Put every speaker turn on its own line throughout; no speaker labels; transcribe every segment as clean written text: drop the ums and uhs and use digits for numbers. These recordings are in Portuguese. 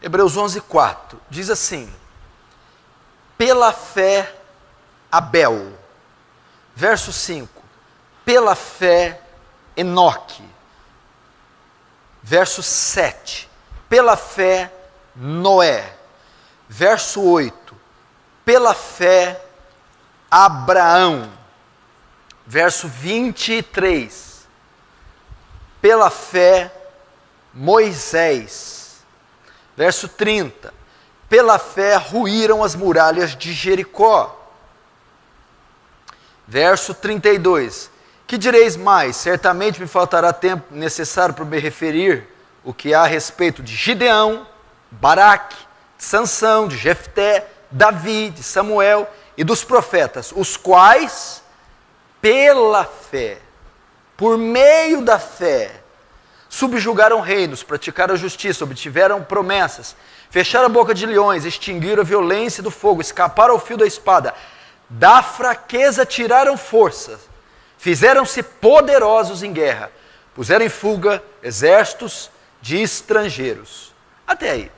Hebreus 11:4 diz assim: pela fé Abel. Verso 5, pela fé Enoque. Verso 7, pela fé Noé. Verso 8, pela fé Abraão. Verso 23, pela fé Moisés. Verso 30, pela fé ruíram as muralhas de Jericó. Verso 32, que direis mais? Certamente me faltará tempo necessário para me referir o que há a respeito de Gideão, Baraque, de Sansão, de Jefté, Davi, de Samuel e dos profetas, os quais, pela fé, por meio da fé, subjugaram reinos, praticaram a justiça, obtiveram promessas, fecharam a boca de leões, extinguiram a violência do fogo, escaparam ao fio da espada, da fraqueza tiraram forças, fizeram-se poderosos em guerra, puseram em fuga exércitos de estrangeiros. Até aí.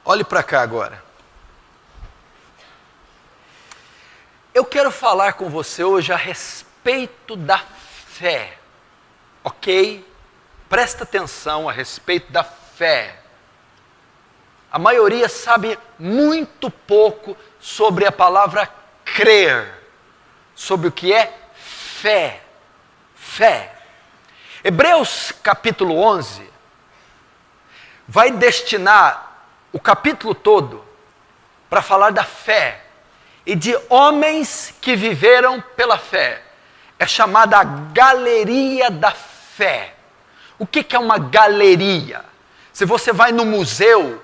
Olhe para cá agora. Eu quero falar com você hoje a respeito da fé, ok? Presta atenção a respeito da fé. A maioria sabe muito pouco sobre a palavra crer, sobre o que é fé. Fé. Hebreus capítulo 11 vai destinar o capítulo todo para falar da fé e de homens que viveram pela fé. É chamada a galeria da fé. O que é uma galeria? Se você vai no museu,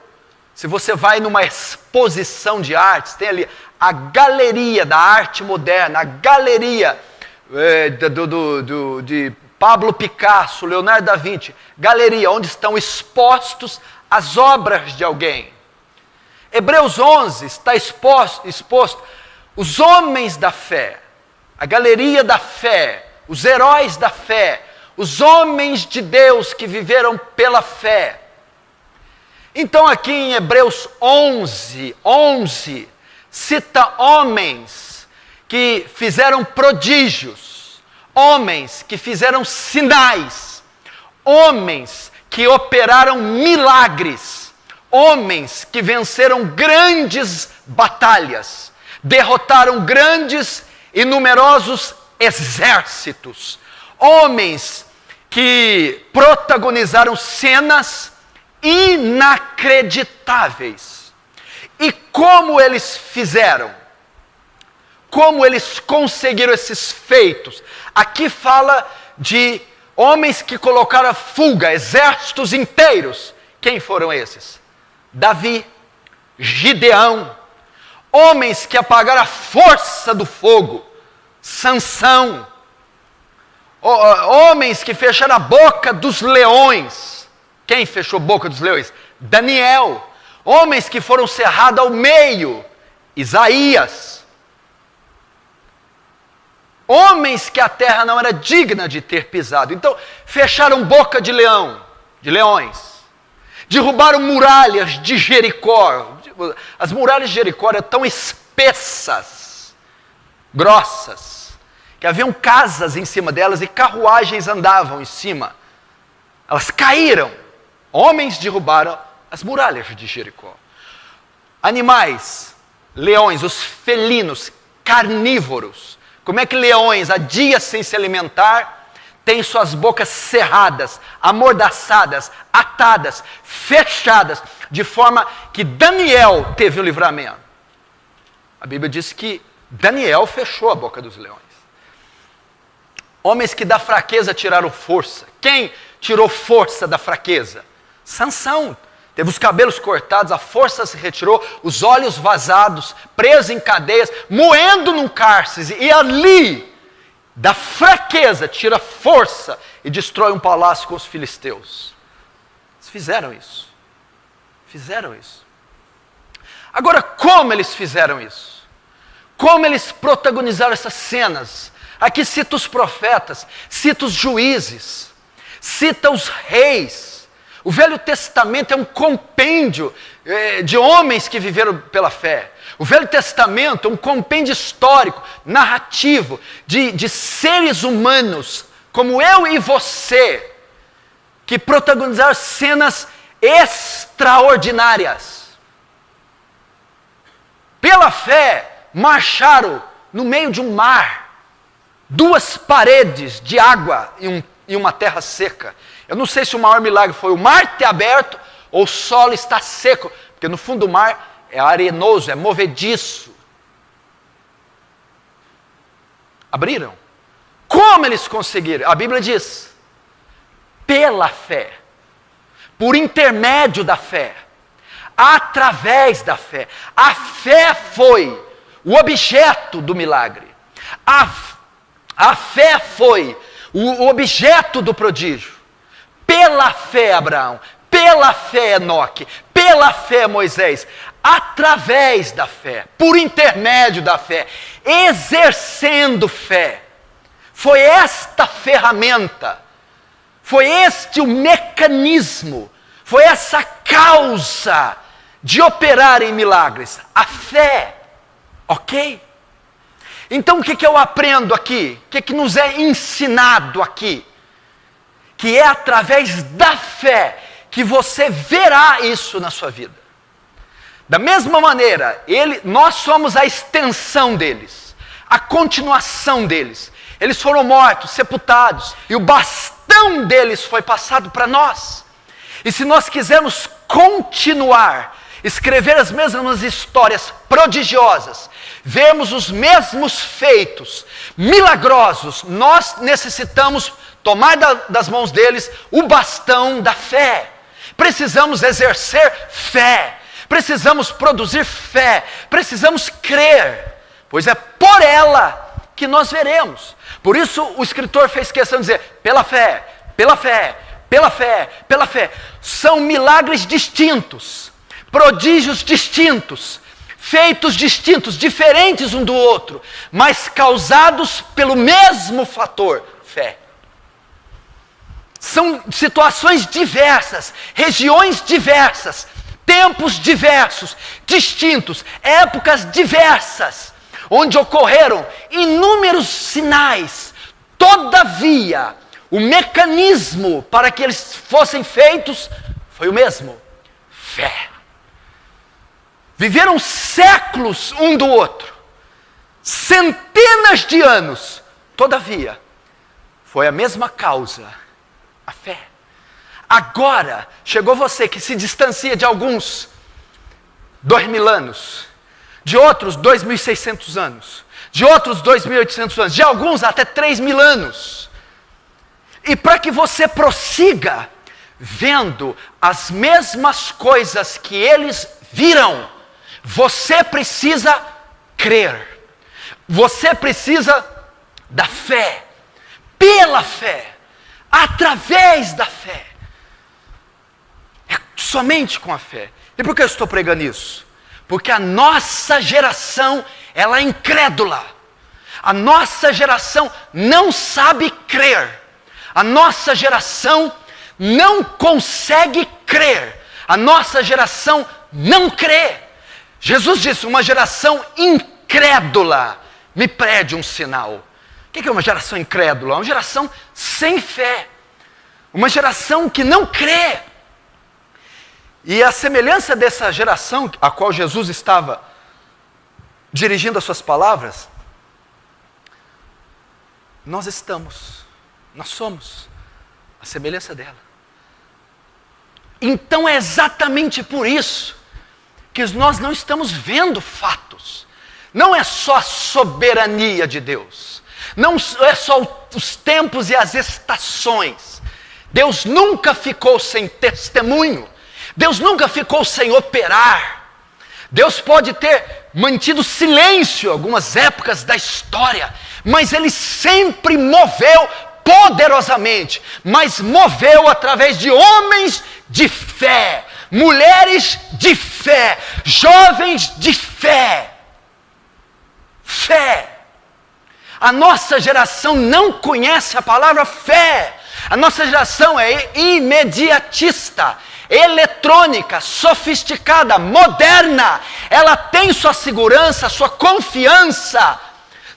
se você vai numa exposição de artes, tem ali a galeria da arte moderna, a galeria de Pablo Picasso, Leonardo da Vinci, galeria onde estão expostos as obras de alguém. Hebreus 11 está exposto os homens da fé, a galeria da fé, os heróis da fé, os homens de Deus que viveram pela fé. Então aqui em Hebreus 11, cita homens que fizeram prodígios, homens que fizeram sinais, homens que operaram milagres, homens que venceram grandes batalhas, derrotaram grandes e numerosos exércitos, homens que protagonizaram cenas inacreditáveis. E como eles fizeram? Como eles conseguiram esses feitos? Aqui fala de homens que colocaram a fuga, exércitos inteiros. Quem foram esses? Davi, Gideão, homens que apagaram a força do fogo, Sansão, homens que fecharam a boca dos leões. Quem fechou a boca dos leões? Daniel. Homens que foram cerrados ao meio, Isaías. Homens que a terra não era digna de ter pisado. Então, fecharam boca de leões. Derrubaram muralhas de Jericó. As muralhas de Jericó eram tão espessas, grossas, que haviam casas em cima delas e carruagens andavam em cima. Elas caíram. Homens derrubaram as muralhas de Jericó. Animais, leões, os felinos, carnívoros. Como é que leões, há dias sem se alimentar, têm suas bocas cerradas, amordaçadas, atadas, fechadas, de forma que Daniel teve o livramento? A Bíblia diz que Daniel fechou a boca dos leões. Homens que da fraqueza tiraram força. Quem tirou força da fraqueza? Sansão. Teve os cabelos cortados, a força se retirou, os olhos vazados, preso em cadeias, moendo num cárcere. E ali, da fraqueza, tira força e destrói um palácio com os filisteus. Eles fizeram isso. Fizeram isso. Agora, como eles fizeram isso? Como eles protagonizaram essas cenas? Aqui cita os profetas, cita os juízes, cita os reis, O Velho Testamento é um compêndio de homens que viveram pela fé. O Velho Testamento é um compêndio histórico, narrativo, de seres humanos, como eu e você, que protagonizaram cenas extraordinárias. Pela fé, marcharam no meio de um mar, 2 paredes de água e uma terra seca. Eu não sei se o maior milagre foi o mar ter aberto ou o solo estar seco, porque no fundo do mar é arenoso, é movediço. Abriram. Como eles conseguiram? A Bíblia diz, pela fé, por intermédio da fé, através da fé. A fé foi o objeto do milagre. A fé foi o objeto do prodígio. Pela fé, Abraão, pela fé, Enoque, pela fé, Moisés, através da fé, por intermédio da fé, exercendo fé. Foi esta ferramenta, foi este o mecanismo, foi essa causa de operar em milagres, a fé, ok? Então o que eu aprendo aqui? O que nos é ensinado aqui? Que é através da fé que você verá isso na sua vida. Da mesma maneira, nós somos a extensão deles, a continuação deles. Eles foram mortos, sepultados, e o bastão deles foi passado para nós. E se nós quisermos continuar, escrever as mesmas histórias prodigiosas, vermos os mesmos feitos milagrosos, nós necessitamos tomar das mãos deles o bastão da fé. Precisamos exercer fé, precisamos produzir fé, precisamos crer, pois é por ela que nós veremos. Por isso o escritor fez questão de dizer, pela fé, pela fé, pela fé, pela fé. São milagres distintos, prodígios distintos, feitos distintos, diferentes um do outro, mas causados pelo mesmo fator, fé. São situações diversas, regiões diversas, tempos diversos, distintos, épocas diversas, onde ocorreram inúmeros sinais. Todavia, o mecanismo para que eles fossem feitos foi o mesmo: fé. Viveram séculos um do outro, centenas de anos, todavia, foi a mesma causa, a fé. Agora, chegou você que se distancia de alguns 2.000 anos, de outros 2.600 anos, de outros 2.800 anos, de alguns até 3.000 anos. E para que você prossiga vendo as mesmas coisas que eles viram, você precisa crer. Você precisa da fé, pela fé, através da fé. É somente com a fé. E por que eu estou pregando isso? Porque a nossa geração, ela é incrédula. A nossa geração não sabe crer. A nossa geração não consegue crer. A nossa geração não crê. Jesus disse, uma geração incrédula me pede um sinal. O que é uma geração incrédula? Uma geração sem fé. Uma geração que não crê. E a semelhança dessa geração a qual Jesus estava dirigindo as suas palavras, nós somos a semelhança dela. Então é exatamente por isso que nós não estamos vendo fatos. Não é só a soberania de Deus. Não é só os tempos e as estações. Deus nunca ficou sem testemunho. Deus nunca ficou sem operar. Deus pode ter mantido silêncio algumas épocas da história, mas Ele sempre moveu poderosamente, mas moveu através de homens de fé, mulheres de fé, jovens de fé. Fé. A nossa geração não conhece a palavra fé, A nossa geração é imediatista, eletrônica, sofisticada, moderna. Ela tem sua segurança, sua confiança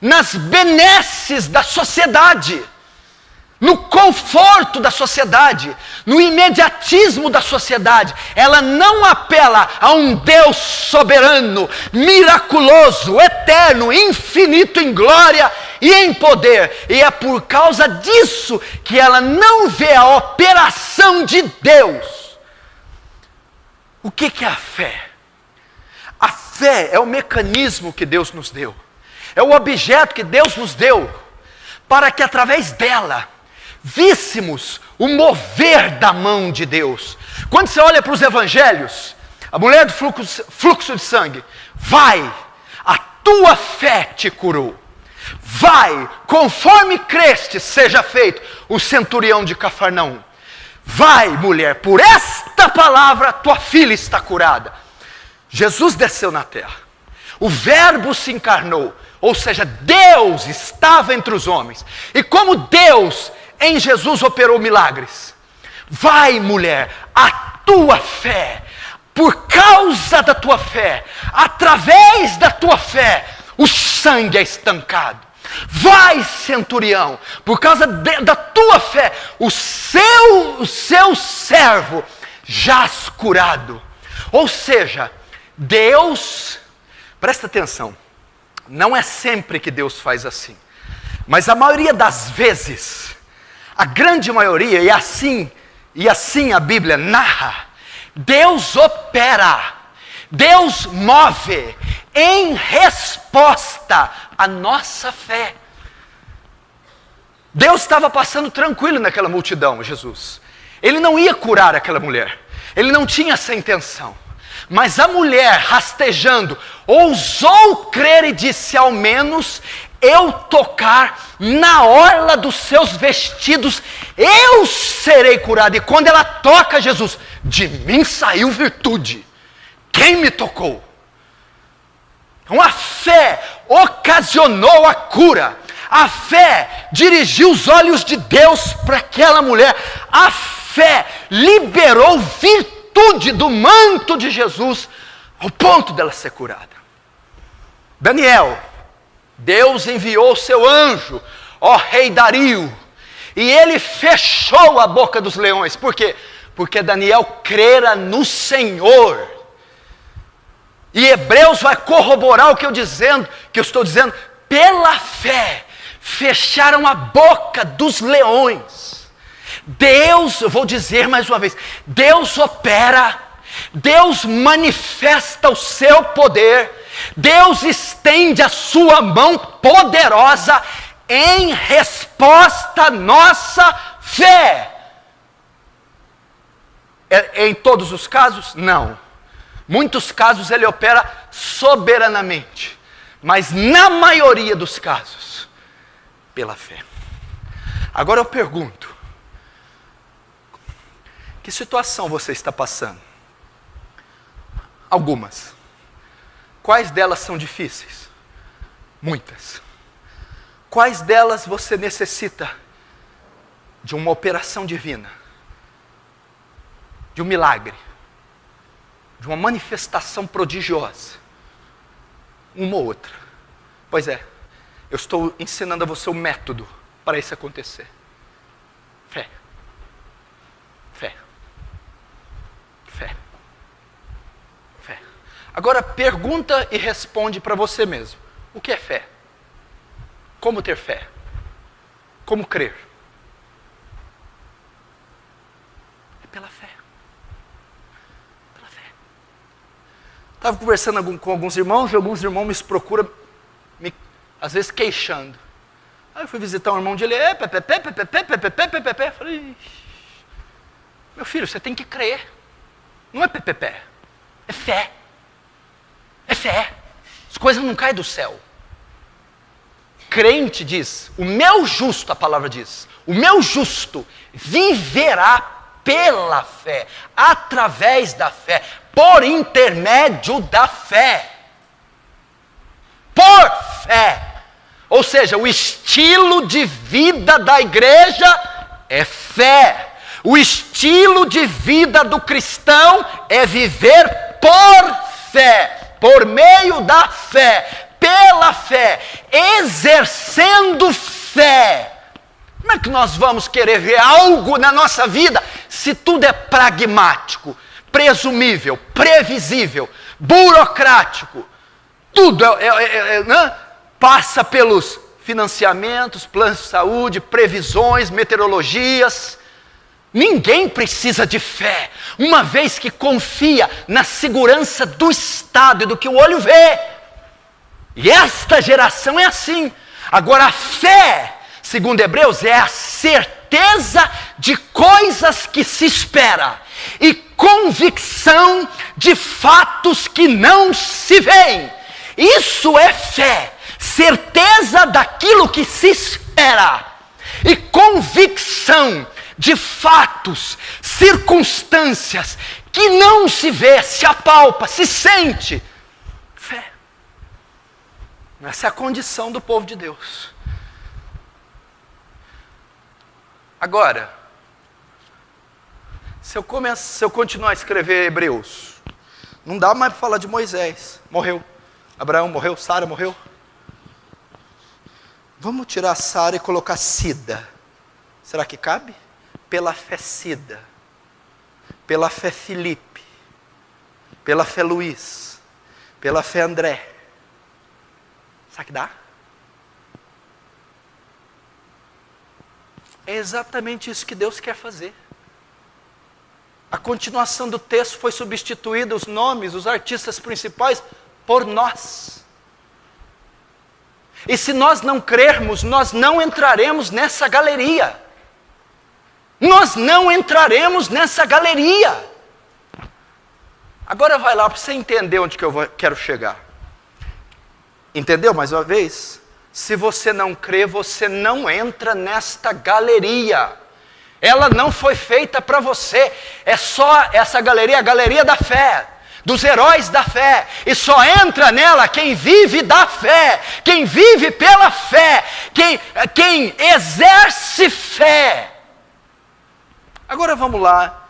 nas benesses da sociedade, no conforto da sociedade, no imediatismo da sociedade. Ela não apela a um Deus soberano, miraculoso, eterno, infinito em glória e em poder. E é por causa disso que ela não vê a operação de Deus. O que é a fé? A fé é o mecanismo que Deus nos deu, é o objeto que Deus nos deu, para que através dela víssemos o mover da mão de Deus. Quando você olha para os evangelhos, a mulher do fluxo de sangue, vai, a tua fé te curou. Vai, conforme creste, seja feito. O centurião de Cafarnaum, vai, mulher, por esta palavra tua filha está curada. Jesus desceu na terra, o verbo se encarnou, ou seja, Deus estava entre os homens, e como Deus em Jesus operou milagres, vai, mulher, a tua fé, por causa da tua fé, através da tua fé, o sangue é estancado. Vai, centurião, por causa da tua fé, o seu servo jaz curado. Ou seja, Deus, presta atenção, não é sempre que Deus faz assim, mas a maioria das vezes, a grande maioria, e assim a Bíblia narra, Deus opera, Deus move em resposta à nossa fé. Deus estava passando tranquilo naquela multidão, Jesus. Ele não ia curar aquela mulher, ele não tinha essa intenção. Mas a mulher, rastejando, ousou crer e disse: ao menos eu tocar na orla dos seus vestidos, eu serei curada. E quando ela toca Jesus, de mim saiu virtude. Quem me tocou? Então a fé ocasionou a cura. A fé dirigiu os olhos de Deus para aquela mulher. A fé liberou virtude do manto de Jesus, ao ponto dela ser curada. Daniel, Deus enviou o seu anjo, ó rei Dario, e ele fechou a boca dos leões. Por quê? Porque Daniel crera no Senhor. E Hebreus vai corroborar o que eu estou dizendo. Pela fé, fecharam a boca dos leões. Deus, eu vou dizer mais uma vez, Deus opera, Deus manifesta o seu poder, Deus estende a sua mão poderosa em resposta à nossa fé. Em todos os casos? Não. Muitos casos ele opera soberanamente, mas na maioria dos casos, pela fé. Agora eu pergunto, que situação você está passando? Algumas. Quais delas são difíceis? Muitas. Quais delas você necessita de uma operação divina? De um milagre? De uma manifestação prodigiosa? Uma ou outra. Pois é, eu estou ensinando a você o método para isso acontecer. Fé. Fé. Fé. Fé. Agora pergunta e responde para você mesmo. O que é fé? Como ter fé? Como crer? É pela fé. Pela fé. Estava conversando com alguns irmãos, e alguns irmãos me procuram, às vezes queixando. Aí eu fui visitar um irmão de ele, falei, meu filho, você tem que crer. Não é pepepé, é fé. É fé. As coisas não caem do céu. Crente diz, o meu justo, a palavra diz, o meu justo viverá pela fé, através da fé, por intermédio da fé. Por fé. Ou seja, o estilo de vida da igreja é fé. O estilo de vida do cristão é viver por fé, por meio da fé, pela fé, exercendo fé. Como é que nós vamos querer ver algo na nossa vida se tudo é pragmático, presumível, previsível, burocrático? Tudo né? Passa pelos financiamentos, planos de saúde, previsões, meteorologias. Ninguém precisa de fé, uma vez que confia na segurança do Estado e do que o olho vê. E esta geração é assim. Agora a fé, segundo Hebreus, é a certeza de coisas que se espera e convicção de fatos que não se veem. Isso é fé, certeza daquilo que se espera e convicção de fatos, circunstâncias que não se vê, se apalpa, se sente. Fé. Essa é a condição do povo de Deus. Agora, se eu continuar a escrever Hebreus, não dá mais para falar de Moisés. Morreu. Abraão morreu, Sara morreu. Vamos tirar Sara e colocar Cida. Será que cabe? Pela fé Cida, pela fé Felipe, pela fé Luiz, pela fé André. Será que dá? É exatamente isso que Deus quer fazer. A continuação do texto foi substituída, os nomes, os artistas principais, por nós. E se nós não crermos, nós não entraremos nessa galeria. Nós não entraremos nessa galeria. Agora vai lá para você entender onde que quero chegar. Entendeu mais uma vez? Se você não crê, você não entra nesta galeria. Ela não foi feita para você. É só essa galeria, a galeria da fé, dos heróis da fé. E só entra nela quem vive da fé, quem vive pela fé, quem exerce fé. Agora vamos lá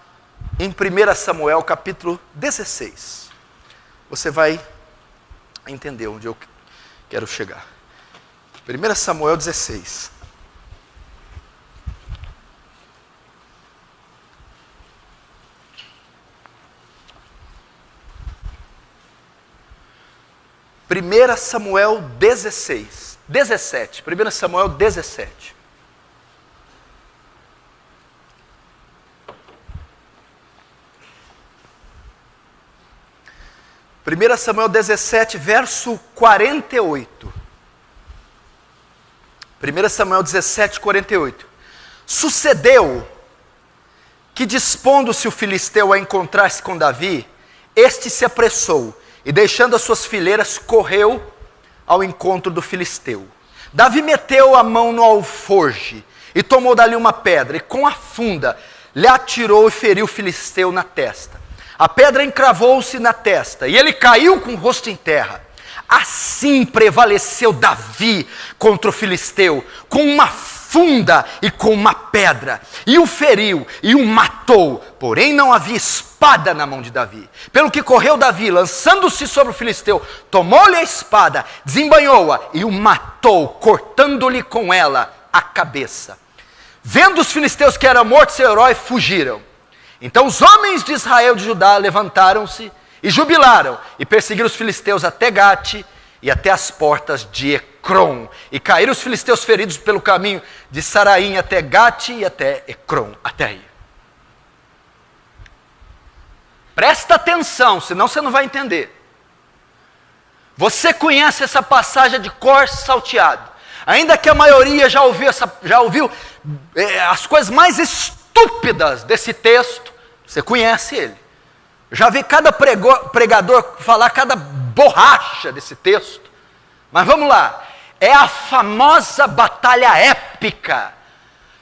em 1 Samuel capítulo 16. Você vai entender onde eu quero chegar. 1 Samuel 16. Primeira Samuel 16, 17, 1 Samuel 17. Primeira Samuel 17, verso 48. 1 Samuel 17, 48. Sucedeu que, dispondo-se o filisteu a encontrar-se com Davi, este se apressou e, deixando as suas fileiras, correu ao encontro do filisteu. Davi meteu a mão no alforje e tomou dali uma pedra, e com a funda lhe atirou e feriu o filisteu na testa. A pedra encravou-se na testa, e ele caiu com o rosto em terra. Assim prevaleceu Davi contra o filisteu, com uma funda e com uma pedra, e o feriu e o matou, porém não havia espada na mão de Davi. Pelo que correu Davi, lançando-se sobre o filisteu, tomou-lhe a espada, desembainhou-a e o matou, cortando-lhe com ela a cabeça. Vendo os filisteus que era morto seu herói, fugiram. Então os homens de Israel e de Judá levantaram-se e jubilaram, e perseguiram os filisteus até Gate e até as portas de Ecrom. E caíram os filisteus feridos pelo caminho de Saraim até Gate e até Ecrom. Até aí. Presta atenção, senão você não vai entender. Você conhece essa passagem de cor salteado. Ainda que a maioria já ouviu as coisas mais estúpidas desse texto, você conhece ele. Já vi cada pregador falar cada borracha desse texto. Mas vamos lá. É a famosa batalha épica.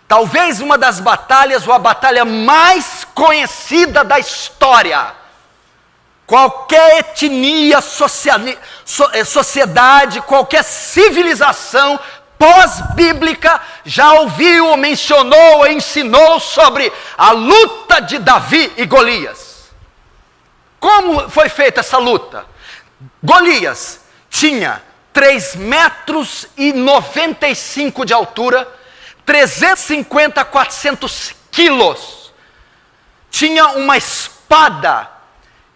Talvez uma das batalhas, ou a batalha mais conhecida da história. Qualquer etnia, sociedade, qualquer civilização pós-bíblica já ouviu, ou mencionou, ou ensinou sobre a luta de Davi e Golias. Como foi feita essa luta? Golias tinha 3,95 metros de altura, 350 a 400 quilos. Tinha uma espada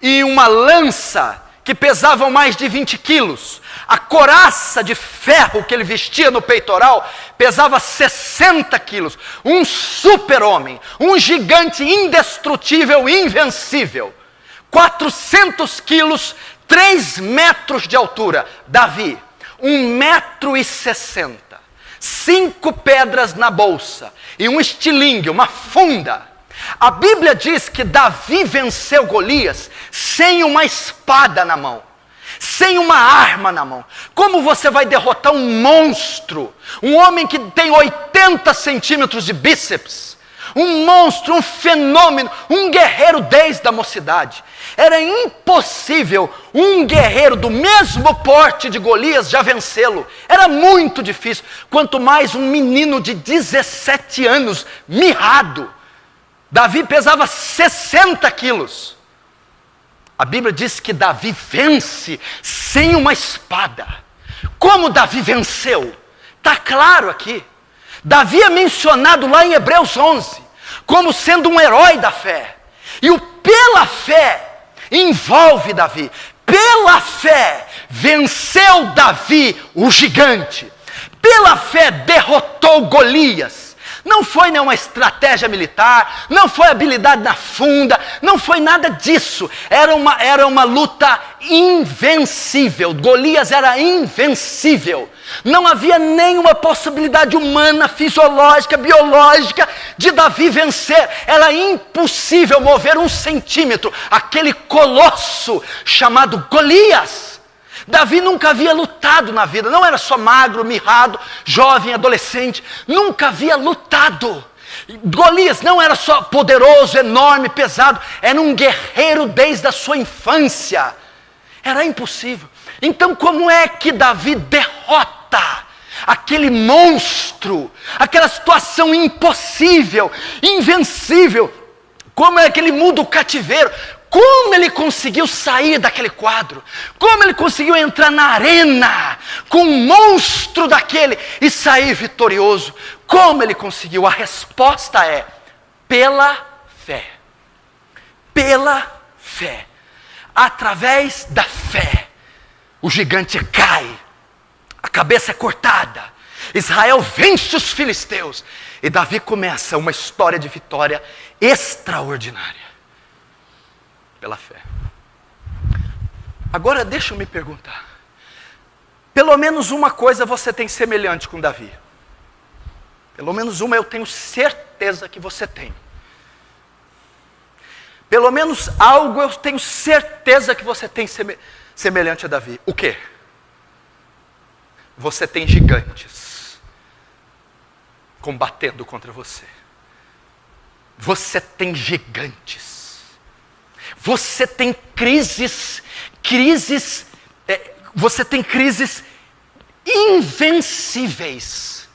e uma lança que pesavam mais de 20 quilos. A couraça de ferro que ele vestia no peitoral pesava 60 quilos. Um super-homem, um gigante indestrutível, invencível. 400 quilos, 3 metros de altura. Davi, 1,60 m, 5 pedras na bolsa e um estilingue, uma funda. A Bíblia diz que Davi venceu Golias sem uma espada na mão, sem uma arma na mão. Como você vai derrotar um monstro, um homem que tem 80 centímetros de bíceps, um monstro, um fenômeno, um guerreiro desde a mocidade? Era impossível um guerreiro do mesmo porte de Golias já vencê-lo. Era muito difícil, quanto mais um menino de 17 anos, mirrado. Davi pesava 60 quilos. A Bíblia diz que Davi vence sem uma espada. Como Davi venceu? Está claro aqui. Davi é mencionado lá em Hebreus 11 como sendo um herói da fé. E o pela fé envolve Davi. Pela fé venceu Davi o gigante. Pela fé derrotou Golias. Não foi nenhuma estratégia militar, não foi habilidade na funda, não foi nada disso. Era uma luta invencível. Golias era invencível. Não havia nenhuma possibilidade humana, fisiológica, biológica de Davi vencer. Era impossível mover 1 centímetro aquele colosso chamado Golias. Davi nunca havia lutado na vida, não era só magro, mirrado, jovem, adolescente, nunca havia lutado. Golias não era só poderoso, enorme, pesado, era um guerreiro desde a sua infância. Era impossível. Então como é que Davi derrota aquele monstro, aquela situação impossível, invencível? Como é que ele muda o cativeiro? Como ele conseguiu sair daquele quadro? Como ele conseguiu entrar na arena com um monstro daquele e sair vitorioso? Como ele conseguiu? A resposta é pela fé. Pela fé. Através da fé, o gigante cai, a cabeça é cortada, Israel vence os filisteus e Davi começa uma história de vitória extraordinária. Pela fé. Agora deixa eu me perguntar. Pelo menos uma coisa você tem semelhante com Davi. Pelo menos uma eu tenho certeza que você tem. Pelo menos algo eu tenho certeza que você tem semelhante a Davi. O quê? Você tem gigantes combatendo contra você. Você tem gigantes. Você tem você tem crises invencíveis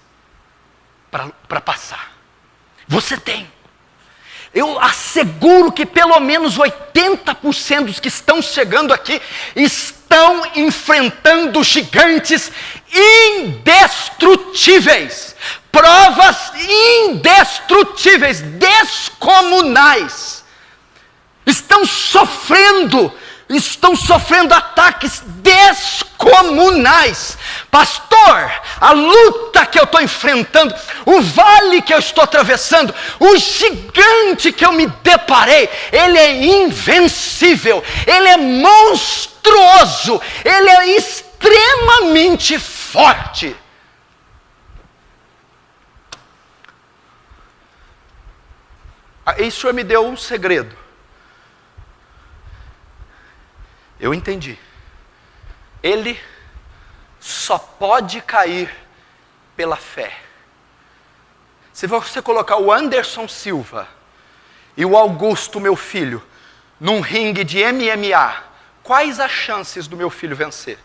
para passar. Você tem. Eu asseguro que pelo menos 80% dos que estão chegando aqui estão enfrentando gigantes indestrutíveis. Provas indestrutíveis, descomunais. Estão sofrendo ataques descomunais. Pastor, a luta que eu estou enfrentando, o vale que eu estou atravessando, o gigante que eu me deparei, ele é invencível, ele é monstruoso, ele é extremamente forte. Aí o Senhor me deu um segredo. Eu entendi. Ele só pode cair pela fé. Se você colocar o Anderson Silva e o Augusto, meu filho, num ringue de MMA, quais as chances do meu filho vencer?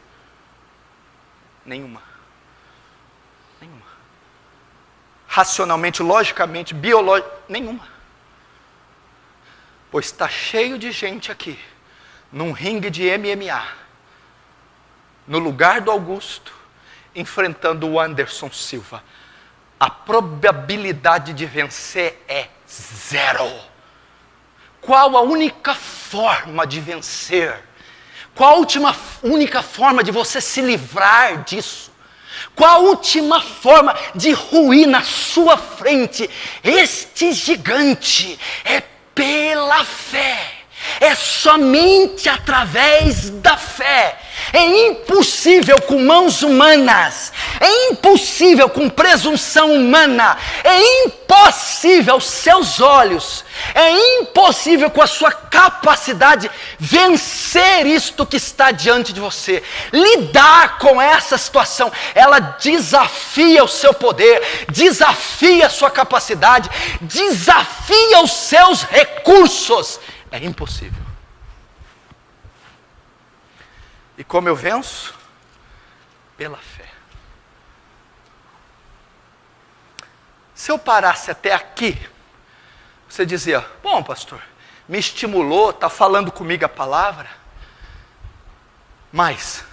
Nenhuma. Nenhuma. racionalmente, logicamente, biologicamente, nenhuma. Pois está cheio de gente aqui, num ringue de MMA, no lugar do Augusto, enfrentando o Anderson Silva. A probabilidade de vencer é 0. Qual a única forma de vencer? Qual a única forma de você se livrar disso? Qual a última forma de ruir na sua frente este gigante? É pela fé. É somente através da fé. É impossível com mãos humanas. É impossível com presunção humana. É impossível aos seus olhos. É impossível com a sua capacidade vencer isto que está diante de você. Lidar com essa situação. Ela desafia o seu poder. Desafia a sua capacidade. Desafia os seus recursos. É impossível. E como eu venço? Pela fé. Se eu parasse até aqui, você dizia, bom pastor, me estimulou, está falando comigo a palavra, mas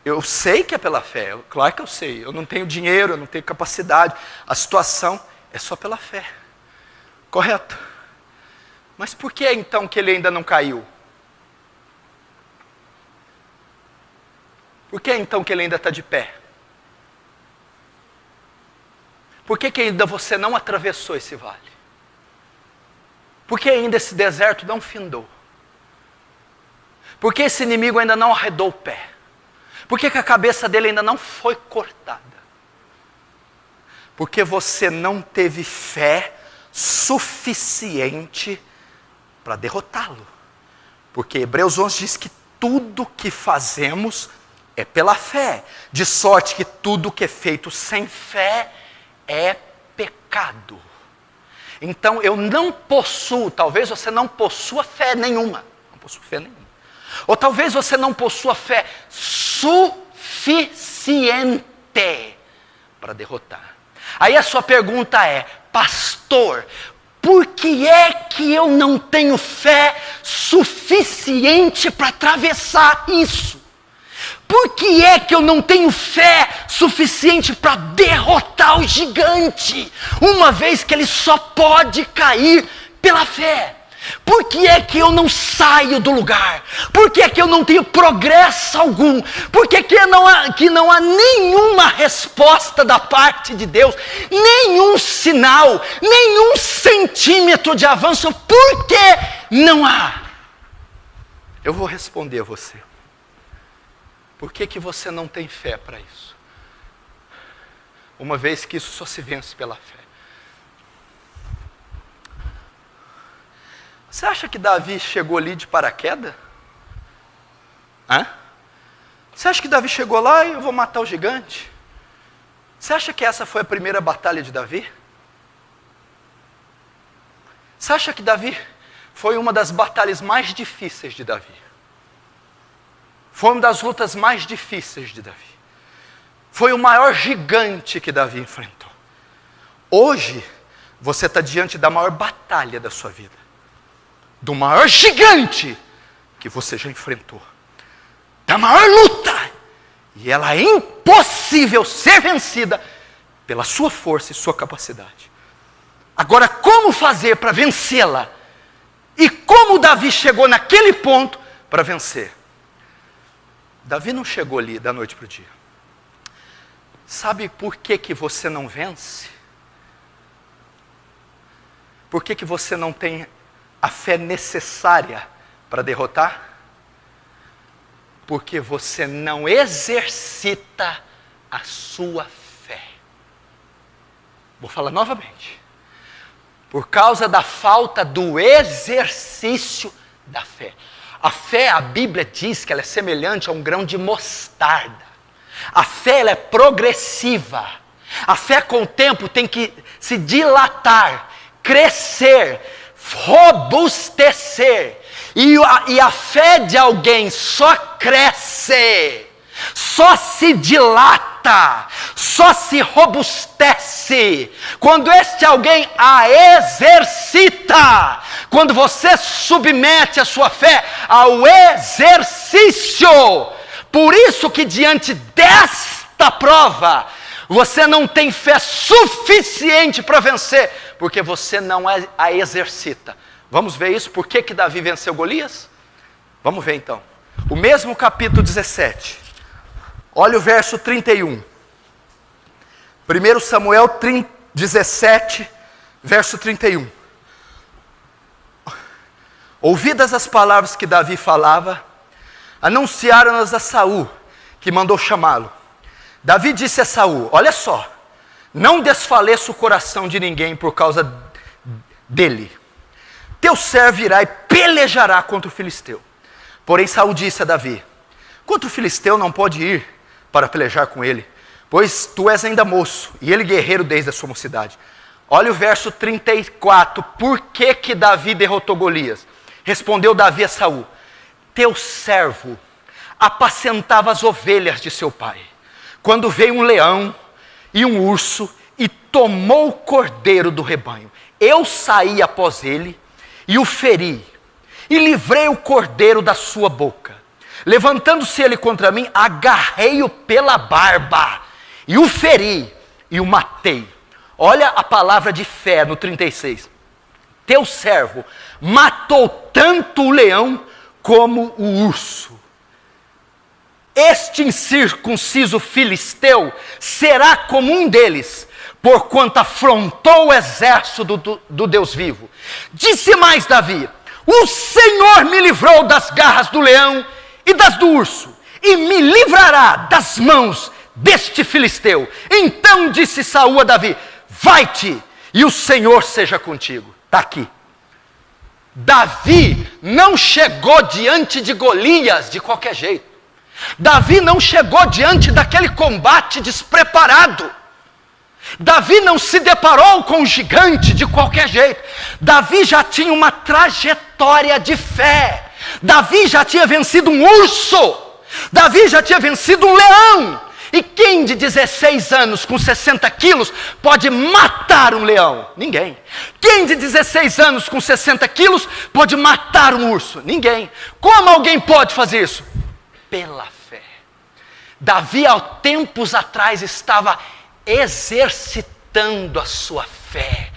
eu sei que é pela fé, claro que eu sei, eu não tenho dinheiro, eu não tenho capacidade, a situação é só pela fé. Correto? Mas por que então que ele ainda não caiu? Por que então que ele ainda está de pé? Por que ainda você não atravessou esse vale? Por que ainda esse deserto não findou? Por que esse inimigo ainda não arredou o pé? Por que a cabeça dele ainda não foi cortada? Porque você não teve fé suficiente para derrotá-lo. Porque Hebreus 11 diz que tudo que fazemos é pela fé. De sorte que tudo que é feito sem fé é pecado. Então eu não possuo, talvez você não possua fé nenhuma. Não possua fé nenhuma. Ou talvez você não possua fé suficiente para derrotar. Aí a sua pergunta é, pastor, por que é que eu não tenho fé suficiente para atravessar isso? Por que é que eu não tenho fé suficiente para derrotar o gigante, uma vez que ele só pode cair pela fé? Por que é que eu não saio do lugar? Por que é que eu não tenho progresso algum? Por que não há nenhuma resposta da parte de Deus? Nenhum sinal, nenhum centímetro de avanço? Por que não há? Eu vou responder a você. Por que você não tem fé para isso? Uma vez que isso só se vence pela fé. Você acha que Davi chegou ali de paraquedas? Hã? Você acha que Davi chegou lá e eu vou matar o gigante? Você acha que essa foi a primeira batalha de Davi? Você acha que Davi foi uma das batalhas mais difíceis de Davi? Foi uma das lutas mais difíceis de Davi. Foi o maior gigante que Davi enfrentou. Hoje, você está diante da maior batalha da sua vida. Do maior gigante que você já enfrentou. Da maior luta. E ela é impossível ser vencida pela sua força e sua capacidade. Agora, como fazer para vencê-la? E como Davi chegou naquele ponto para vencer? Davi não chegou ali da noite para o dia. Sabe por que você não vence? Por que você não tem a fé necessária para derrotar? Porque você não exercita a sua fé. Vou falar novamente. Por causa da falta do exercício da fé. A fé, a Bíblia diz que ela é semelhante a um grão de mostarda. A fé, ela é progressiva. A fé com o tempo tem que se dilatar, crescer, robustecer. E a fé de alguém só cresce, só se dilata, dilata, só se robustece quando este alguém a exercita, quando você submete a sua fé ao exercício. Por isso que diante desta prova, você não tem fé suficiente para vencer, porque você não a exercita. Vamos ver isso? Por que Davi venceu Golias? Vamos ver então. O mesmo capítulo 17. Olha o verso 31. 1 Samuel 17, verso 31. Ouvidas as palavras que Davi falava, anunciaram-nas a Saul, que mandou chamá-lo. Davi disse a Saul: olha só, não desfaleça o coração de ninguém por causa dele. Teu servo irá e pelejará contra o filisteu. Porém Saul disse a Davi: contra o filisteu não pode ir para pelejar com ele, pois tu és ainda moço, e ele guerreiro desde a sua mocidade. Olha o verso 34, por que Davi derrotou Golias? Respondeu Davi a Saul: teu servo apacentava as ovelhas de seu pai, quando veio um leão e um urso e tomou o cordeiro do rebanho. Eu saí após ele e o feri, e livrei o cordeiro da sua boca. Levantando-se ele contra mim, agarrei-o pela barba, e o feri, e o matei. Olha a palavra de fé no 36. Teu servo matou tanto o leão como o urso. Este incircunciso filisteu será como um deles, porquanto afrontou o exército do Deus vivo. Disse mais Davi: o Senhor me livrou das garras do leão e das do urso, e me livrará das mãos deste filisteu. Então disse Saul a Davi: vai-te, e o Senhor seja contigo. Está aqui. Davi não chegou diante de Golias de qualquer jeito. Davi não chegou diante daquele combate despreparado. Davi não se deparou com um gigante de qualquer jeito. Davi já tinha uma trajetória de fé. Davi já tinha vencido um urso. Davi já tinha vencido um leão. E quem de 16 anos com 60 quilos pode matar um leão? Ninguém. Quem de 16 anos com 60 quilos pode matar um urso? Ninguém. Como alguém pode fazer isso? Pela fé. Davi, há tempos atrás, estava exercitando a sua fé,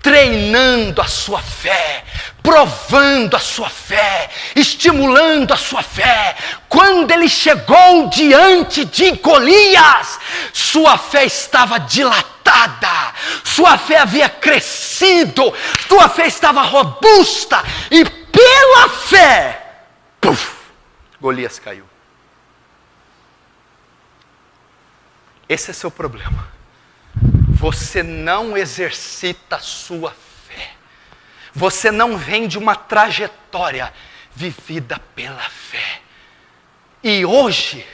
treinando a sua fé, provando a sua fé, estimulando a sua fé. Quando ele chegou diante de Golias, sua fé estava dilatada, sua fé havia crescido, sua fé estava robusta, e pela fé, puf, Golias caiu. Esse é seu problema. Você não exercita a sua fé. Você não vem de uma trajetória vivida pela fé. E hoje,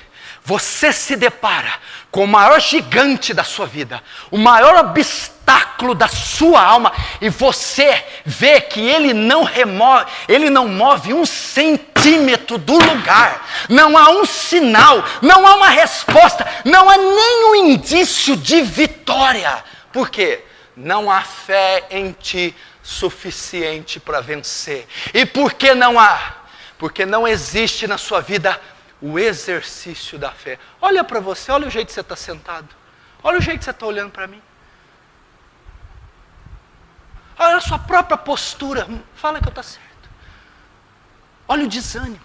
você se depara com o maior gigante da sua vida, o maior obstáculo da sua alma, e você vê que ele não move um centímetro do lugar. Não há um sinal, não há uma resposta, não há nenhum indício de vitória. Por quê? Não há fé em ti suficiente para vencer. E por que não há? Porque não existe na sua vida o exercício da fé. Olha para você, olha o jeito que você está sentado. Olha o jeito que você está olhando para mim. Olha a sua própria postura. Fala que eu estou certo. Olha o desânimo.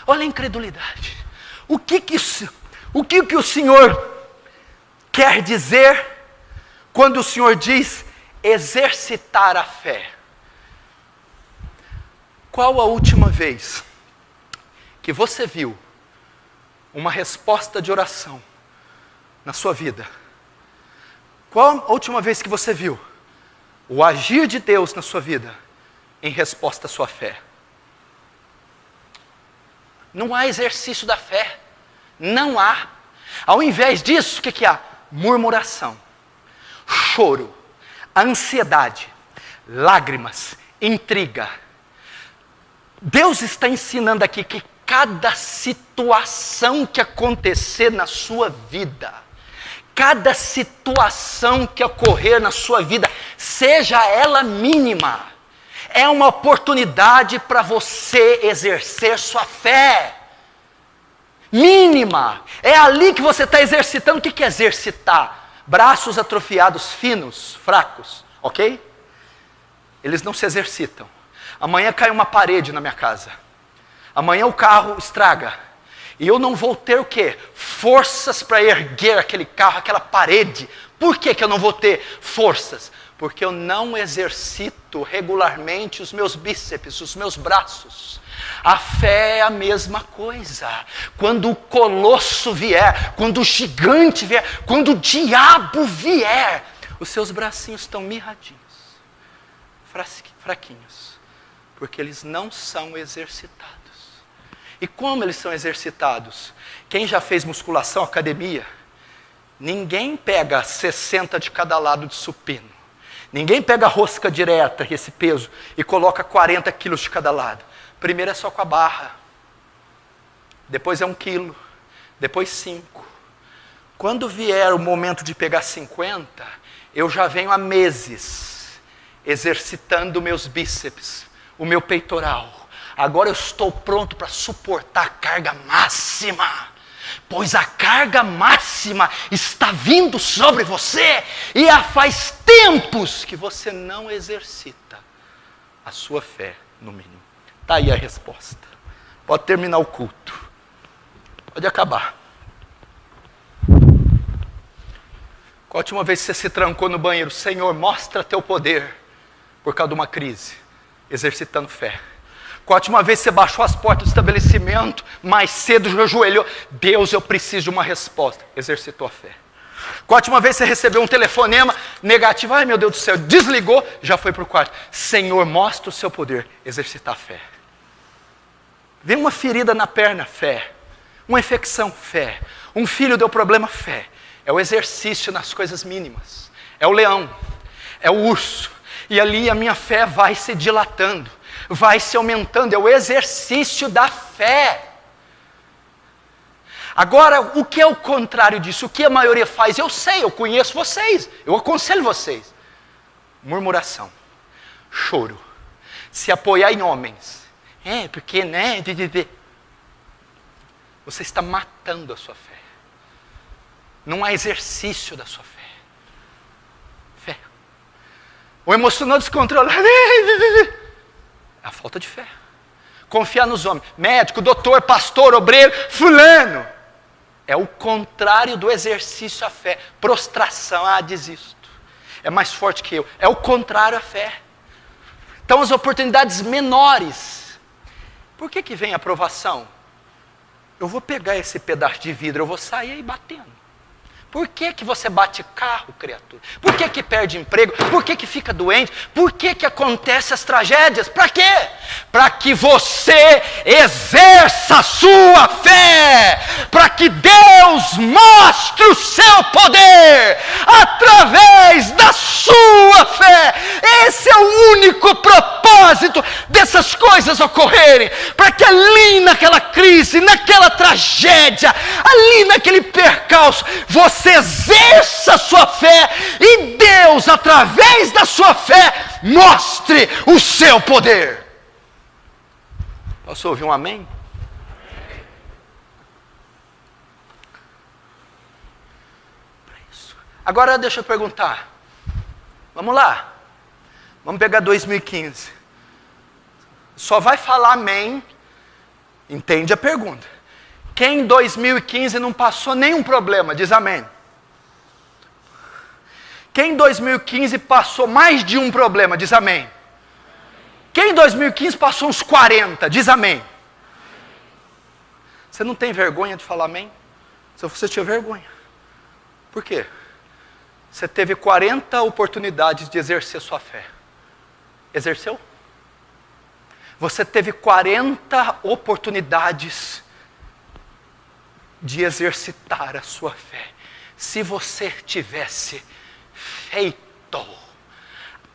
Olha a incredulidade. O que o Senhor quer dizer quando o Senhor diz exercitar a fé? Qual a última vez que você viu uma resposta de oração na sua vida? Qual a última vez que você viu o agir de Deus na sua vida em resposta à sua fé? Não há exercício da fé. Não há. Ao invés disso, o que há? Murmuração, choro, ansiedade, lágrimas, intriga. Deus está ensinando aqui que cada situação que acontecer na sua vida, cada situação que ocorrer na sua vida, seja ela mínima, é uma oportunidade para você exercer sua fé. Mínima. É ali que você está exercitando. O que é exercitar? Braços atrofiados, finos, fracos, ok? Eles não se exercitam. Amanhã cai uma parede na minha casa. Amanhã o carro estraga. E eu não vou ter o quê? Forças para erguer aquele carro, aquela parede. Por que eu não vou ter forças? Porque eu não exercito regularmente os meus bíceps, os meus braços. A fé é a mesma coisa. Quando o colosso vier, quando o gigante vier, quando o diabo vier, os seus bracinhos estão mirradinhos, fraquinhos, porque eles não são exercitados. E como eles são exercitados? Quem já fez musculação, academia, ninguém pega 60 de cada lado de supino. Ninguém pega a rosca direta, esse peso, e coloca 40 quilos de cada lado. Primeiro é só com a barra. Depois é 1 quilo. Depois 5. Quando vier o momento de pegar 50, eu já venho há meses exercitando meus bíceps, o meu peitoral. Agora eu estou pronto para suportar a carga máxima, pois a carga máxima está vindo sobre você e faz tempos que você não exercita a sua fé, no mínimo. Está aí a resposta. Pode terminar o culto. Pode acabar. Qual a última vez que você se trancou no banheiro? Senhor, mostra teu poder por causa de uma crise, exercitando fé. Qual a última vez que você baixou as portas do estabelecimento, mais cedo já ajoelhou? Deus, eu preciso de uma resposta. Exercitou a fé. Qual a última vez que você recebeu um telefonema negativo? Ai meu Deus do céu, desligou, já foi para o quarto. Senhor, mostra o seu poder. Exercitar a fé. Vem uma ferida na perna, fé. Uma infecção, fé. Um filho deu problema, fé. É o exercício nas coisas mínimas. É o leão, é o urso. E ali a minha fé vai se dilatando, vai se aumentando. É o exercício da fé. Agora, o que é o contrário disso? O que a maioria faz? Eu sei, eu conheço vocês, eu aconselho vocês. Murmuração, choro, se apoiar em homens. Porque, né? Você está matando a sua fé. Não há exercício da sua fé. Fé. O emocional descontrolado é a falta de fé. Confiar nos homens. Médico, doutor, pastor, obreiro, fulano. É o contrário do exercício à fé. Prostração, desisto. É mais forte que eu. É o contrário à fé. Então as oportunidades menores. Por que vem a provação? Eu vou pegar esse pedaço de vidro, eu vou sair aí batendo. Por que você bate carro, criatura? Por que perde emprego? Por que fica doente? Por que acontecem as tragédias? Para quê? Para que você exerça a sua fé. Para que Deus mostre o seu poder através da sua fé. Esse é o único propósito dessas coisas ocorrerem. Para que ali naquela crise, naquela tragédia, ali naquele percalço, você exerça a sua fé e Deus, através da sua fé, mostre o seu poder. Posso ouvir um amém? Agora deixa eu perguntar. Vamos lá. Vamos pegar 2015. Só vai falar amém. Entende a pergunta. Quem em 2015 não passou nenhum problema, diz amém. Quem em 2015 passou mais de um problema, diz amém. Quem em 2015 passou uns 40, diz amém. Você não tem vergonha de falar amém? Se você tiver vergonha. Por quê? Você teve 40 oportunidades de exercer sua fé. Exerceu? Você teve 40 oportunidades de exercitar a sua fé. Se você tivesse feito,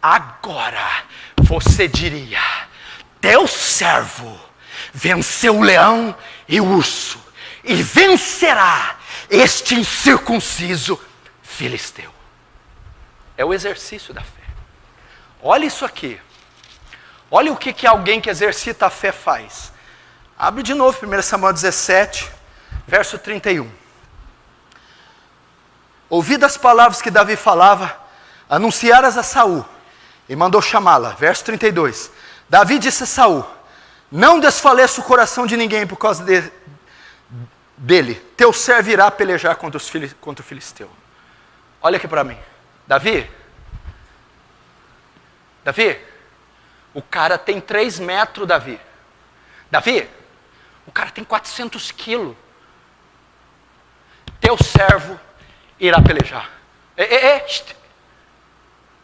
agora você diria: teu servo venceu o leão e o urso, e vencerá este incircunciso filisteu. É o exercício da fé. Olha isso aqui. Olha o que alguém que exercita a fé faz. Abre de novo 1 Samuel 17, verso 31. Ouvidas as palavras que Davi falava, anunciaras a Saul, e mandou chamá-la. Verso 32. Davi disse a Saul: não desfaleça o coração de ninguém por causa dele. Teu servo irá pelejar contra o filisteu. Olha aqui para mim. Davi, o cara tem 3 metros, Davi, o cara tem 400 quilos. Teu servo irá pelejar.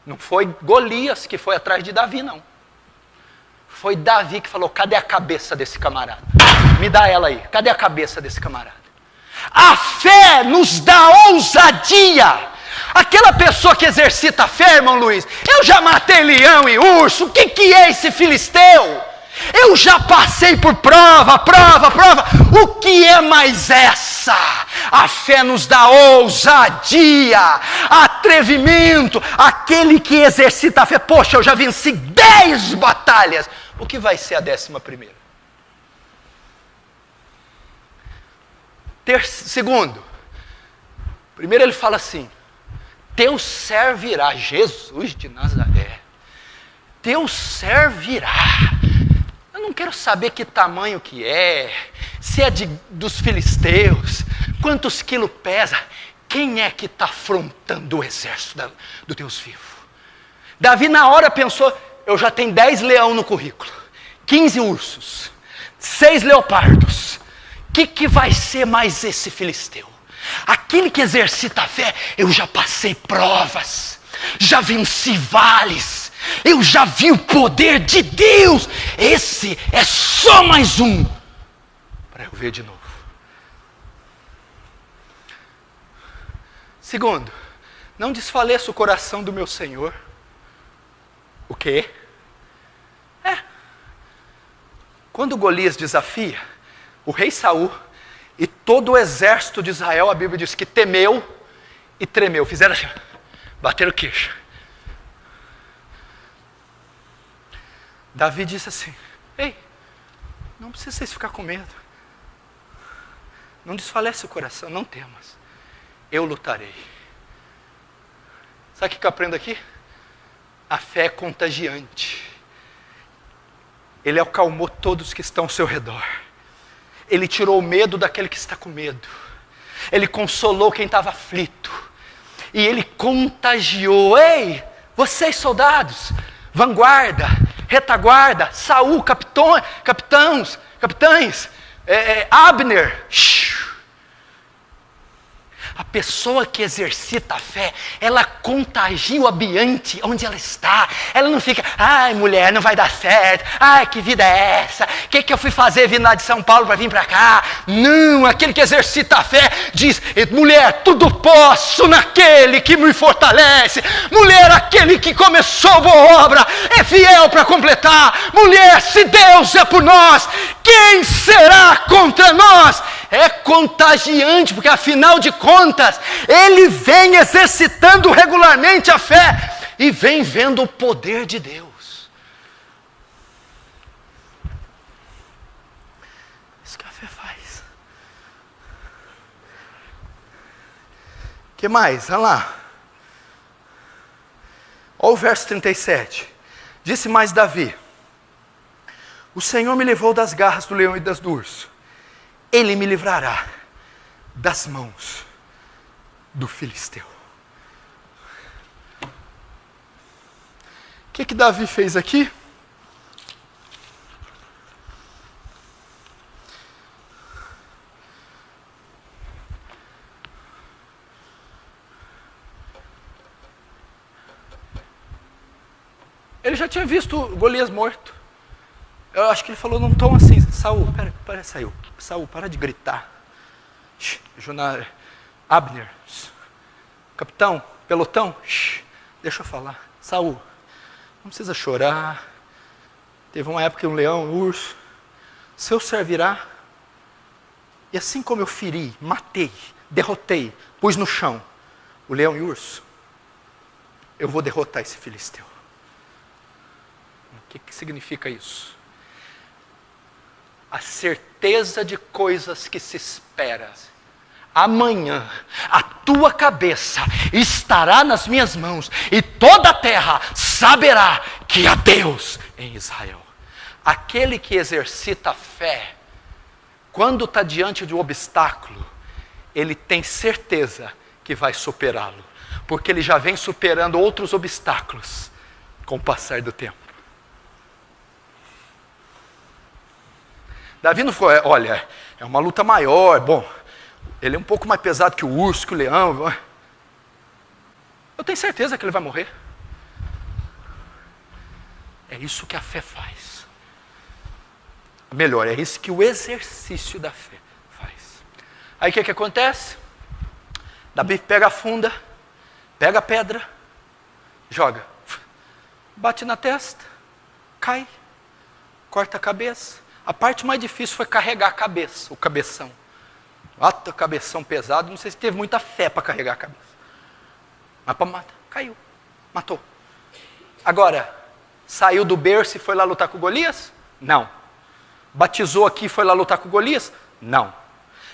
Não foi Golias que foi atrás de Davi, não. Foi Davi que falou: cadê a cabeça desse camarada? Me dá ela aí. Cadê a cabeça desse camarada? A fé nos dá ousadia. Aquela pessoa que exercita a fé, irmão Luiz, eu já matei leão e urso, o que é esse filisteu? Eu já passei por prova. O que é mais essa? A fé nos dá ousadia, atrevimento. Aquele que exercita a fé, poxa, eu já venci 10 batalhas. O que vai ser a 11ª? Segundo, primeiro ele fala assim: teu servirá, Jesus de Nazaré, teu servirá. Eu não quero saber que tamanho que é, se é dos filisteus, quantos quilos pesa. Quem é que está afrontando o exército dos teus vivos? Davi na hora pensou: eu já tenho 10 leão no currículo, 15 ursos, 6 leopardos. O que vai ser mais esse filisteu? Aquele que exercita a fé, eu já passei provas, já venci vales, eu já vi o poder de Deus. Esse é só mais um para eu ver de novo. Segundo, não desfaleça o coração do meu Senhor. O quê? Quando Golias desafia, o rei Saul e todo o exército de Israel, a Bíblia diz que temeu e tremeu. Fizeram assim, bateram o queixo. Davi disse assim: ei, não precisa vocês ficar com medo. Não desfalece o coração, não temas. Eu lutarei. Sabe o que eu aprendo aqui? A fé é contagiante. Ele acalmou todos que estão ao seu redor. Ele tirou o medo daquele que está com medo. Ele consolou quem estava aflito. E ele contagiou. Ei, vocês soldados, vanguarda, retaguarda, Saul, capitães, Abner. A pessoa que exercita a fé, ela contagia o ambiente onde ela está. Ela não fica: ai mulher, não vai dar certo, ai que vida é essa, o que eu fui fazer vindo lá de São Paulo para vir para cá? Não, aquele que exercita a fé diz: mulher, tudo posso naquele que me fortalece. Mulher, aquele que começou boa obra é fiel para completar. Mulher, se Deus é por nós, quem será contra nós? É contagiante, porque afinal de contas, ele vem exercitando regularmente a fé e vem vendo o poder de Deus. Isso que a fé faz. O que mais? Olha lá. Olha o verso 37. Disse mais Davi: o Senhor me levou das garras do leão e das do urso. Ele me livrará das mãos do filisteu. O que Davi fez aqui? Ele já tinha visto Golias morto. Eu acho que ele falou num tom assim: Saul, Saul, para de gritar. Abner, capitão, pelotão, deixa eu falar. Saul, não precisa chorar. Teve uma época que um leão, um urso. Seu servirá. E assim como eu feri, matei, derrotei, pus no chão, o leão e o urso. Eu vou derrotar esse filisteu. O que significa isso? A certeza de coisas que se espera. Amanhã a tua cabeça estará nas minhas mãos e toda a terra saberá que há Deus em Israel. Aquele que exercita a fé, quando está diante de um obstáculo, ele tem certeza que vai superá-lo, porque ele já vem superando outros obstáculos com o passar do tempo. Davi não foi, olha, é uma luta maior, bom, ele é um pouco mais pesado que o urso, que o leão. Eu tenho certeza que ele vai morrer. É isso que a fé faz. Melhor, é isso que o exercício da fé faz. Aí o que acontece? Davi pega a funda, pega a pedra, joga, bate na testa, cai, corta a cabeça. A parte mais difícil foi carregar a cabeça, o cabeção. O cabeção pesado, não sei se teve muita fé para carregar a cabeça. Mas para matar, caiu, matou. Agora, saiu do berço e foi lá lutar com Golias? Não. Batizou aqui e foi lá lutar com Golias? Não.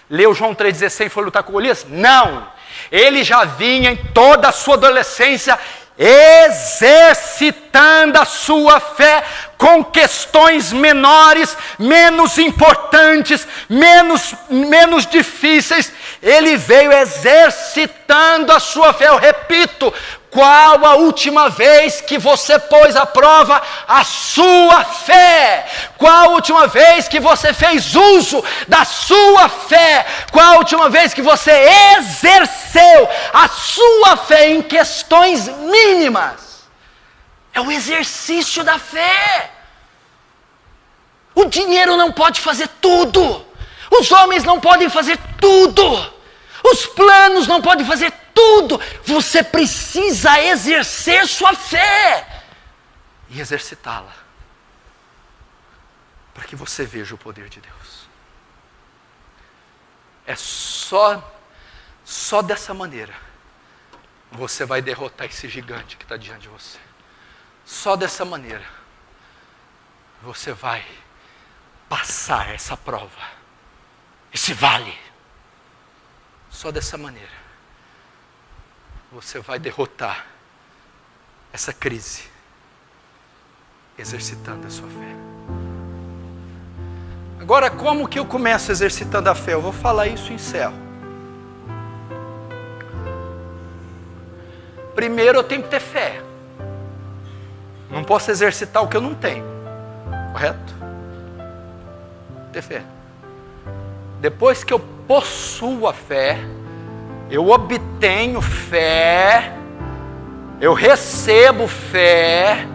Leu João 3,16 e foi lutar com Golias? Não. Ele já vinha em toda a sua adolescência exercitando a sua fé com questões menores, menos importantes, menos difíceis. Ele veio exercitando a sua fé. Eu repito, qual a última vez que você pôs à prova a sua fé? Qual a última vez que você fez uso da sua fé? Qual a última vez que você exerceu a sua fé em questões mínimas? É o exercício da fé. O dinheiro não pode fazer tudo. Os homens não podem fazer tudo. Os planos não podem fazer tudo. Você precisa exercer sua fé e exercitá-la, para que você veja o poder de Deus. É só dessa maneira você vai derrotar esse gigante que está diante de você. Só dessa maneira você vai passar essa prova, esse vale. Só dessa maneira você vai derrotar essa crise, exercitando a sua fé. Agora, como que eu começo exercitando a fé? Eu vou falar isso e encerro. Primeiro eu tenho que ter fé. Não posso exercitar o que eu não tenho. Correto? Ter fé. Depois que eu possuo a fé, eu obtenho fé, eu recebo fé,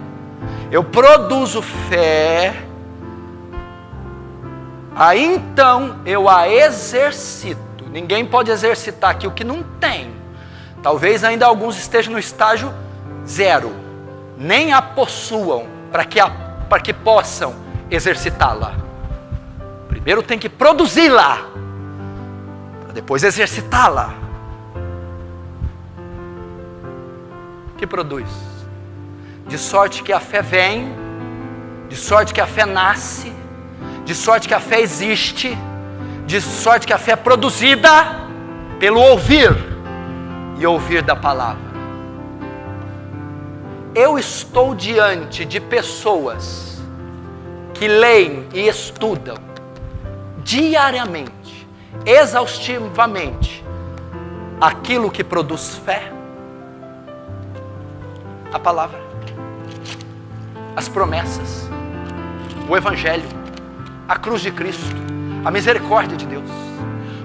eu produzo fé, aí então eu a exercito. Ninguém pode exercitar aqui o que não tem. Talvez ainda alguns estejam no estágio 0, nem a possuam para que possam exercitá-la. Primeiro tem que produzi-la, para depois exercitá-la. Que produz? De sorte que a fé vem, de sorte que a fé nasce, de sorte que a fé existe, de sorte que a fé é produzida pelo ouvir e ouvir da palavra. Eu estou diante de pessoas que leem e estudam diariamente, exaustivamente, aquilo que produz fé. A palavra, as promessas, o Evangelho, a cruz de Cristo, a misericórdia de Deus.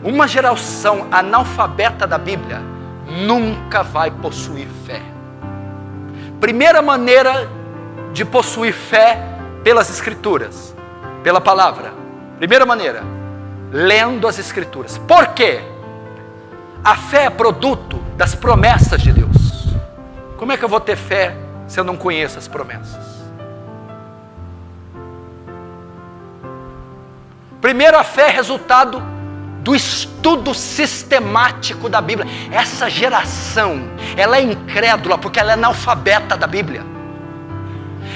Uma geração analfabeta da Bíblia nunca vai possuir fé. Primeira maneira de possuir fé pelas Escrituras, pela palavra. Primeira maneira, lendo as Escrituras. Por quê? A fé é produto das promessas de Deus. Como é que eu vou ter fé se eu não conheço as promessas? Primeiro, a fé é resultado do estudo sistemático da Bíblia. Essa geração, ela é incrédula porque ela é analfabeta da Bíblia.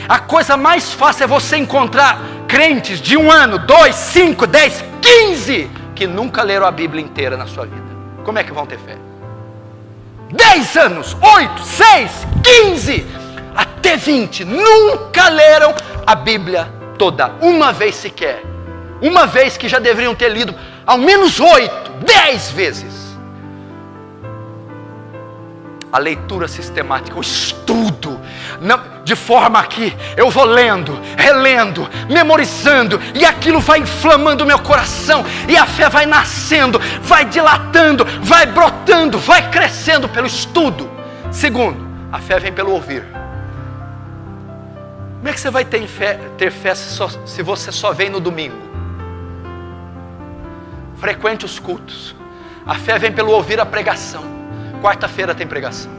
A coisa mais fácil é você encontrar crentes de 1 ano, 2, 5, 10, 15 que nunca leram a Bíblia inteira na sua vida. Como é que vão ter fé? 10 anos, 8, 6, 15, até 20, nunca leram a Bíblia toda, uma vez sequer. Uma vez que já deveriam ter lido ao menos 8, 10 vezes. A leitura sistemática, o estudo, de forma que eu vou lendo, relendo, memorizando, e aquilo vai inflamando o meu coração, e a fé vai nascendo, vai dilatando, vai brotando, vai crescendo pelo estudo. Segundo, a fé vem pelo ouvir. Como é que você vai ter fé se você só vem no domingo? Frequente os cultos. A fé vem pelo ouvir a pregação. Quarta-feira tem pregação,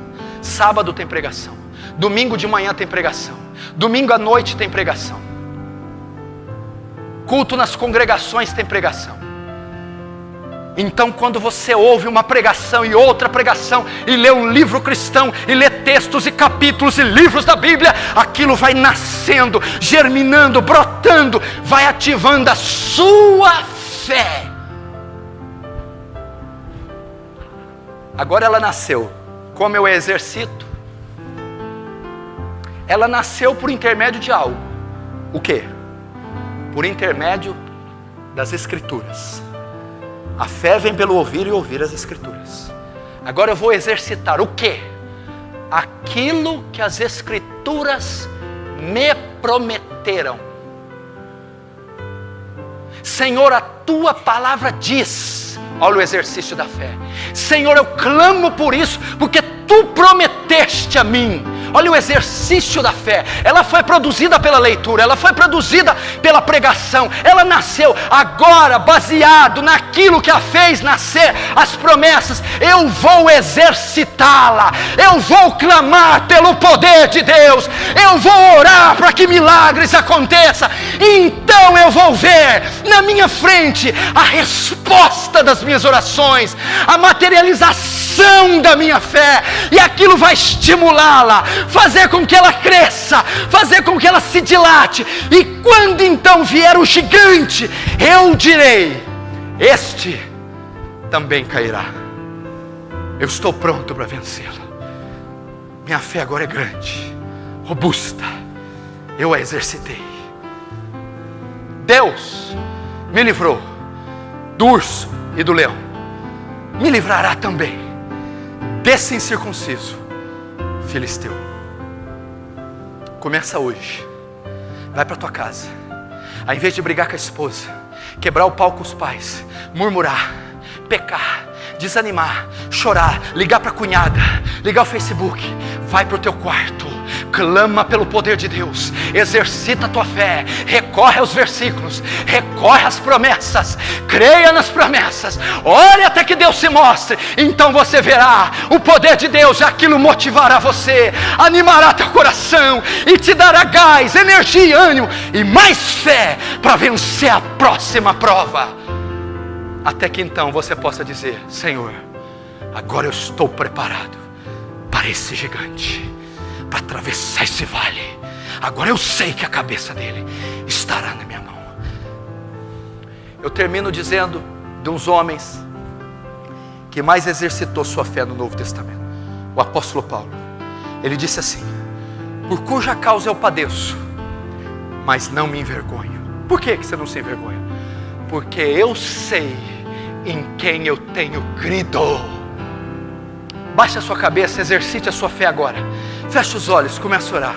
sábado tem pregação, domingo de manhã tem pregação, domingo à noite tem pregação, culto nas congregações tem pregação. Então quando você ouve uma pregação e outra pregação, e lê um livro cristão, e lê textos e capítulos e livros da Bíblia, aquilo vai nascendo, germinando, brotando, vai ativando a sua fé. Agora ela nasceu. Como eu a exercito? Ela nasceu por intermédio de algo. O quê? Por intermédio das Escrituras. A fé vem pelo ouvir e ouvir as Escrituras. Agora eu vou exercitar o quê? Aquilo que as Escrituras me prometeram. Senhor, a tua palavra diz. Olha o exercício da fé. Senhor, eu clamo por isso, porque tu prometeste a mim. Olha o exercício da fé. Ela foi produzida pela leitura, ela foi produzida pela pregação, ela nasceu agora baseado naquilo que a fez nascer, as promessas. Eu vou exercitá-la, eu vou clamar pelo poder de Deus, eu vou orar para que milagres aconteçam. Então eu vou ver na minha frente a resposta das minhas orações, a materialização da minha fé, e aquilo vai estimulá-la, fazer com que ela cresça, fazer com que ela se dilate. E quando então vier o gigante, eu direi: este também cairá. Eu estou pronto para vencê-la. Minha fé agora é grande, robusta, eu a exercitei. Deus me livrou do urso e do leão, me livrará também desse incircunciso filisteu. Começa hoje. Vai para tua casa. Ao invés de brigar com a esposa, quebrar o pau com os pais, murmurar, pecar, desanimar, chorar, ligar para a cunhada, ligar o Facebook, vai para o teu quarto, clama pelo poder de Deus, exercita a tua fé, recorre aos versículos, recorre às promessas, creia nas promessas, ore até que Deus se mostre. Então você verá o poder de Deus, e aquilo motivará você, animará teu coração e te dará gás, energia, ânimo e mais fé para vencer a próxima prova. Até que então você possa dizer: Senhor, agora eu estou preparado para esse gigante, para atravessar esse vale. Agora eu sei que a cabeça dele estará na minha mão. Eu termino dizendo de uns homens que mais exercitou sua fé no Novo Testamento. O apóstolo Paulo, ele disse assim: por cuja causa eu padeço, mas não me envergonho. Por que você não se envergonha? Porque eu sei em quem eu tenho crido. Baixe a sua cabeça, exercite a sua fé agora. Feche os olhos, comece a orar.